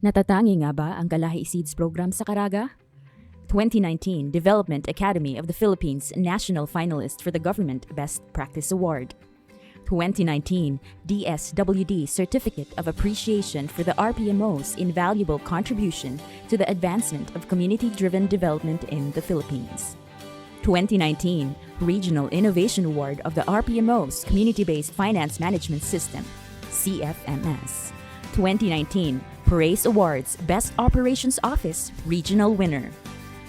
Natatangi nga ba ang Kalahi Seeds program sa Caraga? 2019 Development Academy of the Philippines National Finalist for the Government Best Practice Award. 2019 DSWD Certificate of Appreciation for the RPMO's invaluable contribution to the advancement of community-driven development in the Philippines. 2019 Regional Innovation Award of the RPMO's Community-Based Finance Management System, CFMS. 2019 Parace Awards Best Operations Office Regional Winner.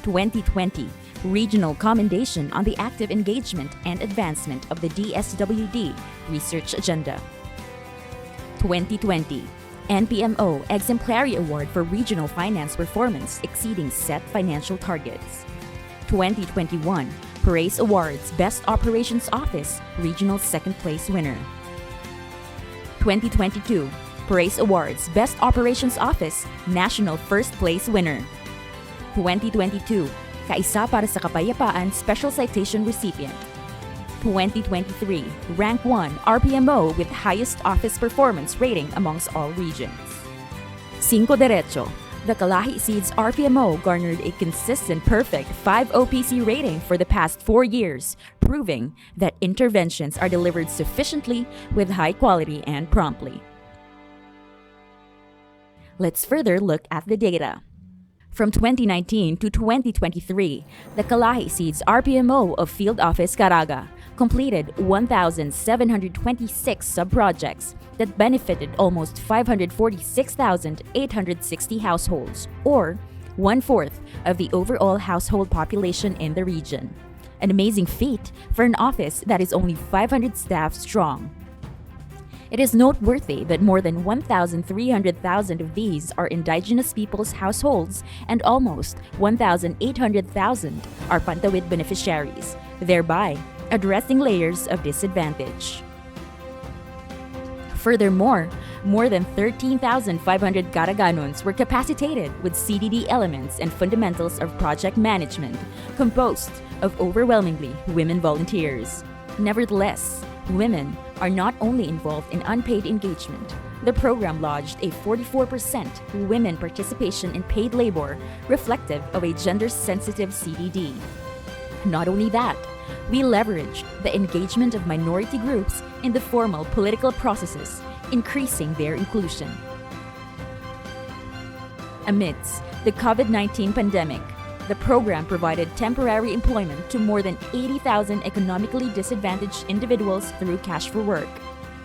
2020 Regional Commendation on the Active Engagement and Advancement of the DSWD Research Agenda. 2020 NPMO Exemplary Award for Regional Finance Performance Exceeding Set Financial Targets. 2021 Parace Awards Best Operations Office Regional Second Place Winner. 2022 Parace Awards Best Operations Office National First Place Winner. 2022 Kaisa para sa Kapayapaan Special Citation Recipient. 2023 Rank 1 RPMO with highest office performance rating amongst all regions. Cinco Derecho. The Kalahi Seeds RPMO garnered a consistent perfect 5 OPC rating for the past 4 years, proving that interventions are delivered sufficiently with high quality and promptly. Let's further look at the data. From 2019 to 2023, the Kalahi Seeds RPMO of Field Office Caraga completed 1,726 sub-projects that benefited almost 546,860 households, or 1/4 of the overall household population in the region. An amazing feat for an office that is only 500 staff strong. It is noteworthy that more than 1,300,000 of these are indigenous people's households and almost 1,800,000 are Pantawid beneficiaries, thereby addressing layers of disadvantage. Furthermore, more than 13,500 Caraganons were capacitated with CDD elements and fundamentals of project management, composed of overwhelmingly women volunteers. Nevertheless, women are not only involved in unpaid engagement. The program lodged a 44% women participation in paid labor, reflective of a gender-sensitive CDD. Not only that, we leveraged the engagement of minority groups in the formal political processes, increasing their inclusion. Amidst the COVID-19 pandemic, the program provided temporary employment to more than 80,000 economically disadvantaged individuals through Cash for Work.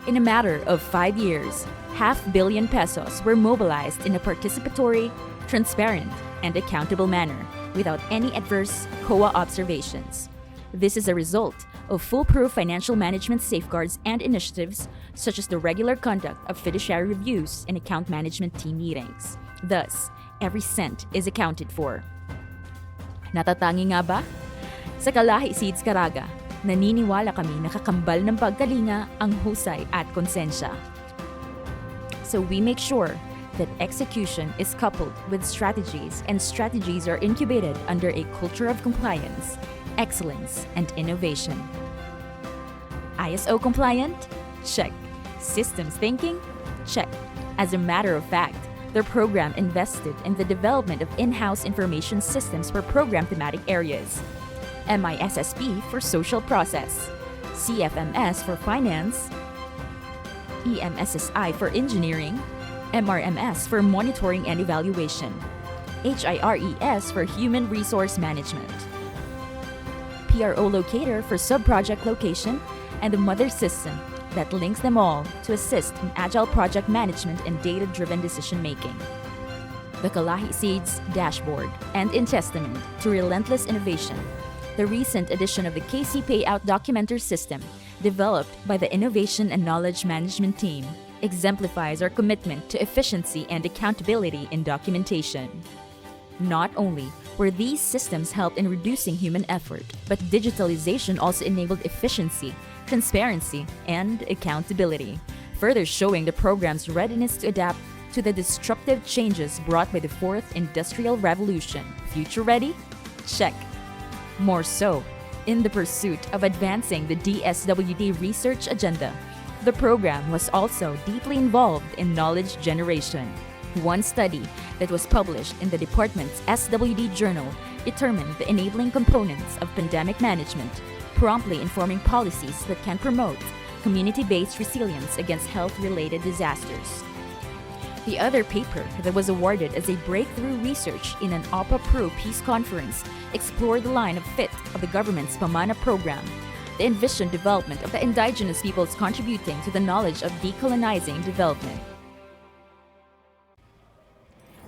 In a matter of 5 years, 500 million pesos were mobilized in a participatory, transparent, and accountable manner without any adverse COA observations. This is a result of foolproof financial management safeguards and initiatives such as the regular conduct of fiduciary reviews and account management team meetings. Thus, every cent is accounted for. Natatangi nga ba? Sa Kalahi Seeds Caraga, naniniwala kami na kakambal ng pagkalinga ang husay at konsensya. So we make sure that execution is coupled with strategies, and strategies are incubated under a culture of compliance, excellence, and innovation. ISO compliant? Check. Systems thinking? Check. As a matter of fact, their program invested in the development of in-house information systems for program thematic areas. MISSP for social process, CFMS for finance, EMSSI for engineering, MRMS for monitoring and evaluation, HIRES for human resource management, PRO locator for sub-project location, and the mother system that links them all to assist in agile project management and data-driven decision-making. The Kalahi Seeds Dashboard, and in testament to relentless innovation, the recent addition of the KC Payout Documenter System, developed by the Innovation and Knowledge Management Team, exemplifies our commitment to efficiency and accountability in documentation. Not only were these systems helped in reducing human effort, but digitalization also enabled efficiency, transparency, and accountability, further showing the program's readiness to adapt to the disruptive changes brought by the Fourth Industrial Revolution. Future ready? Check. More so, in the pursuit of advancing the DSWD research agenda, the program was also deeply involved in knowledge generation. One study that was published in the department's SWD journal determined the enabling components of pandemic management, promptly informing policies that can promote community-based resilience against health-related disasters. The other paper that was awarded as a breakthrough research in an OPA Pro Peace Conference explored the line of fit of the government's Pamana program, the envisioned development of the indigenous peoples contributing to the knowledge of decolonizing development.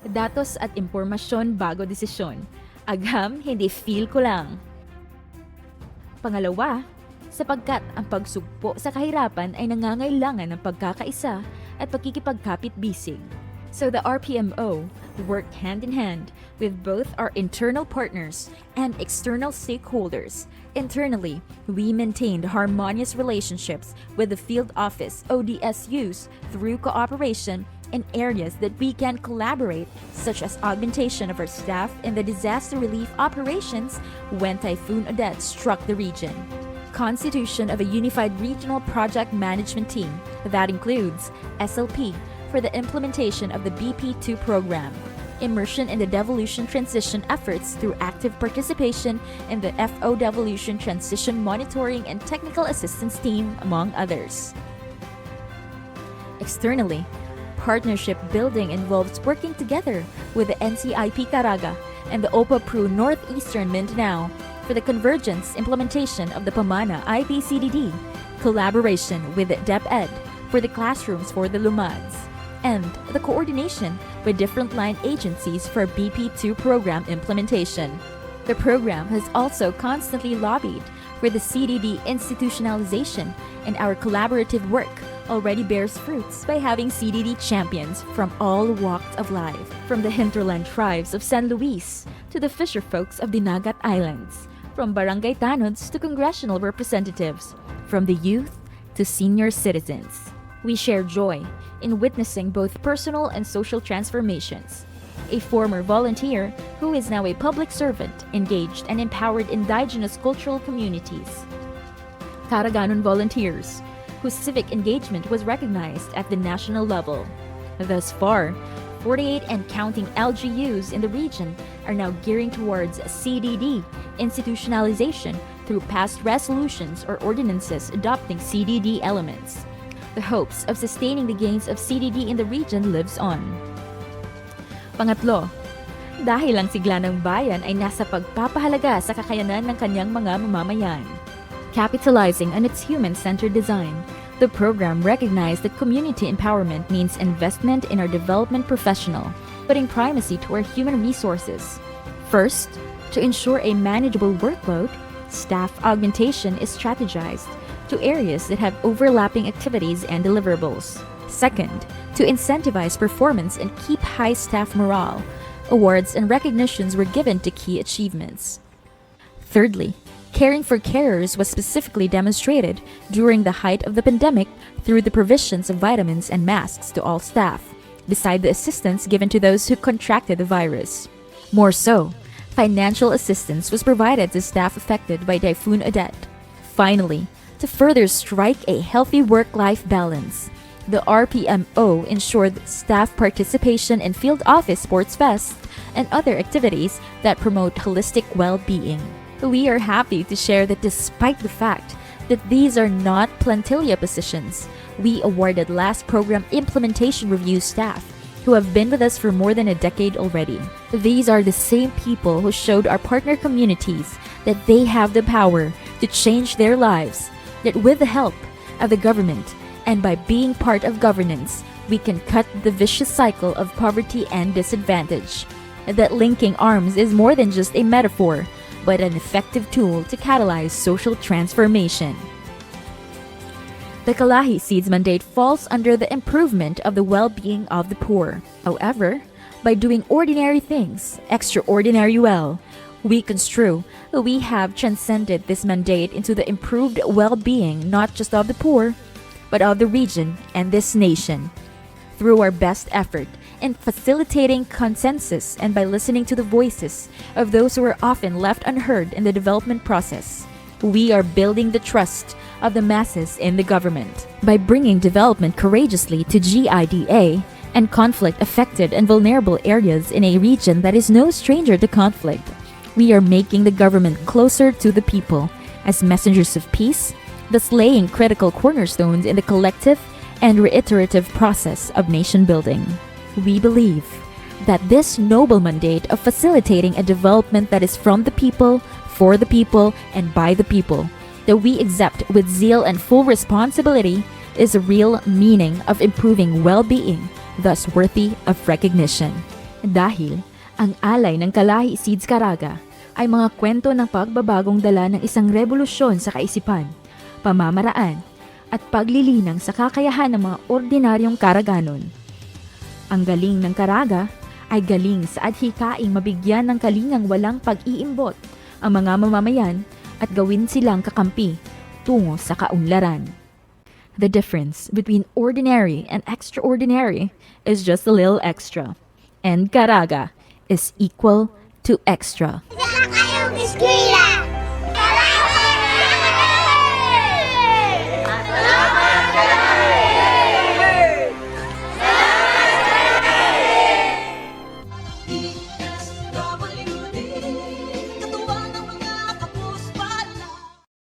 Datos at impormasyon bago desisyon. Agham, hindi feel ko lang. Pangalawa, sapagkat ang pagsugpo sa kahirapan ay nangangailangan ng pagkakaisa at pagkikipagkapit-bisig. So the RPMO worked hand in hand with both our internal partners and external stakeholders. Internally, we maintained harmonious relationships with the field office ODSUs through cooperation in areas that we can collaborate, such as augmentation of our staff in the disaster relief operations when Typhoon Odette struck the region. Constitution of a unified regional project management team that includes SLP for the implementation of the BP2 program, immersion in the devolution transition efforts through active participation in the FO devolution transition monitoring and technical assistance team, among others. Externally, partnership building involves working together with the NCIP Caraga and the OPA Pro Northeastern Mindanao for the convergence implementation of the Pamana IPCDD, collaboration with DepEd for the classrooms for the Lumads, and the coordination with different line agencies for BP2 program implementation. The program has also constantly lobbied for the CDD institutionalization, and our collaborative work already bears fruits by having CDD champions from all walks of life, from the hinterland tribes of San Luis to the fisher folks of the Nagat Islands, from barangay tanods to congressional representatives, from the youth to senior citizens. We share joy in witnessing both personal and social transformations. A former volunteer who is now a public servant engaged and empowered indigenous cultural communities. Karaganon volunteers whose civic engagement was recognized at the national level. Thus far, 48 and counting LGUs in the region are now gearing towards CDD institutionalization through past resolutions or ordinances adopting CDD elements. The hopes of sustaining the gains of CDD in the region lives on. Pangatlo, dahil ang sigla ng bayan ay nasa pagpapahalaga sa kakayanan ng kanyang mga mamamayan. Capitalizing on its human-centered design, the program recognized that community empowerment means investment in our development professional, putting primacy to our human resources. First, to ensure a manageable workload, staff augmentation is strategized to areas that have overlapping activities and deliverables. Second, to incentivize performance and keep high staff morale, awards and recognitions were given to key achievements. Thirdly, caring for carers was specifically demonstrated during the height of the pandemic through the provisions of vitamins and masks to all staff, beside the assistance given to those who contracted the virus. More so, financial assistance was provided to staff affected by Typhoon Odette. Finally, to further strike a healthy work-life balance, the RPMO ensured staff participation in field office sports fests and other activities that promote holistic well-being. We are happy to share that despite the fact that these are not plantilla positions, we awarded last program implementation review staff who have been with us for more than a decade already. These are the same people who showed our partner communities that they have the power to change their lives, that with the help of the government and by being part of governance, we can cut the vicious cycle of poverty and disadvantage. That linking arms is more than just a metaphor, but an effective tool to catalyze social transformation. The Kalahi CIDSS mandate falls under the improvement of the well-being of the poor. However, by doing ordinary things extraordinary well, we construe that we have transcended this mandate into the improved well-being not just of the poor, but of the region and this nation. Through our best effort in facilitating consensus and by listening to the voices of those who are often left unheard in the development process, we are building the trust of the masses in the government. By bringing development courageously to GIDA and conflict-affected and vulnerable areas in a region that is no stranger to conflict. We are making the government closer to the people as messengers of peace, thus laying critical cornerstones in the collective and reiterative process of nation building. We believe that this noble mandate of facilitating a development that is from the people, for the people, and by the people, that we accept with zeal and full responsibility, is a real meaning of improving well-being, thus worthy of recognition. Dahil ang alay ng Kalahi Cids Caraga ay mga kwento ng pagbabagong dala ng isang revolusyon sa kaisipan, pamamaraan, at paglilinang sa kakayahan ng mga ordinaryong Karaganon. Ang galing ng Caraga ay galing sa adhikaing mabigyan ng kalingang walang pag-iimbot ang mga mamamayan at gawin silang kakampi tungo sa kaunlaran. The difference between ordinary and extraordinary is just a little extra, and Caraga is equal to extra. Sa kayong eskwela!